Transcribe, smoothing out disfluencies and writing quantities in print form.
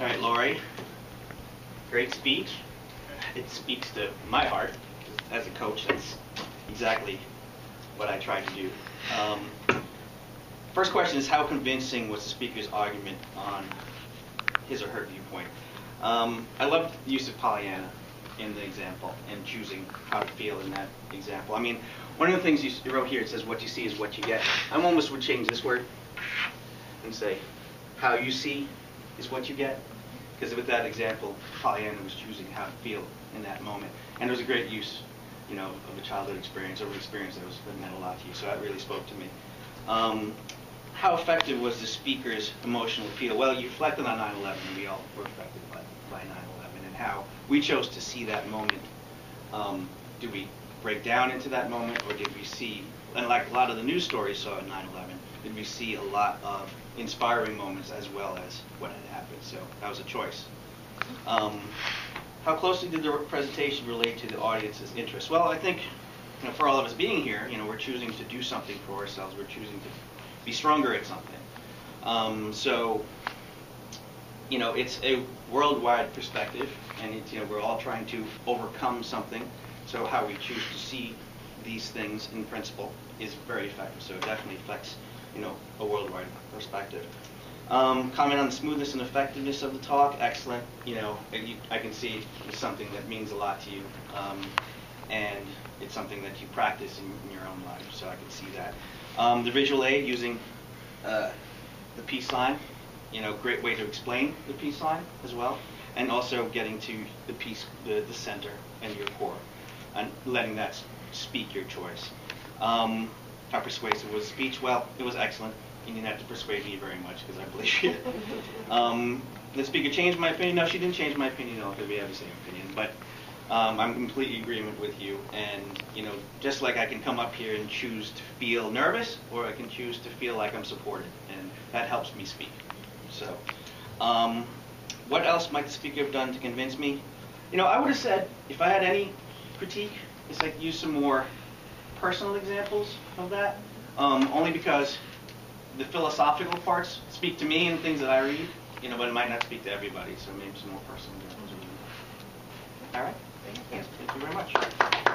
All right, Laurie. Great speech. It speaks to my heart. As a coach, that's exactly what I try to do. First question is, how convincing was the speaker's argument on his or her viewpoint? I love the use of Pollyanna in the example and choosing how to feel in that example. I mean, one of the things you wrote here, it says what you see is what you get. I almost would change this word and say how you see is what you get. Because with that example, Pollyanna was choosing how to feel in that moment. And it was a great use, you know, of a childhood experience or an experience that meant a lot to you. So that really spoke to me. How effective was the speaker's emotional appeal? Well, you reflected on 9/11, and we all were affected by 9/11, and how we chose to see that moment. Did we break down into that moment, or did we see, and like a lot of the news stories saw at 9/11, did we see a lot of inspiring moments as well as what had happened? So that was a choice. How closely did the presentation relate to the audience's interests? Well, I think, you know, for all of us being here, you know, we're choosing to do something for ourselves. We're choosing to be stronger at something. So, you know, it's a worldwide perspective, and it's, you know, we're all trying to overcome something. So how we choose to see these things in principle is very effective. So it definitely affects, you know, a worldwide perspective. Comment on the smoothness and effectiveness of the talk. Excellent. You know, I can see it's something that means a lot to you, and it's something that you practice in your own life. So I can see that. The visual aid using the peace line. You know, great way to explain the peace line as well, and also getting to the peace, the center and your core, and letting that speak your choice. How persuasive was the speech? Well, it was excellent. You didn't have to persuade me very much because I believe you. The speaker changed my opinion? No, she didn't change my opinion at all, because we have the same opinion. But I'm completely in agreement with you. And, you know, just like I can come up here and choose to feel nervous, or I can choose to feel like I'm supported. And that helps me speak. So, what else might the speaker have done to convince me? You know, I would have said, if I had any critique, it's like use some more personal examples of that. Only because the philosophical parts speak to me and things that I read, you know, but it might not speak to everybody. So maybe some more personal examples. All right. Thank you. Thank you very much.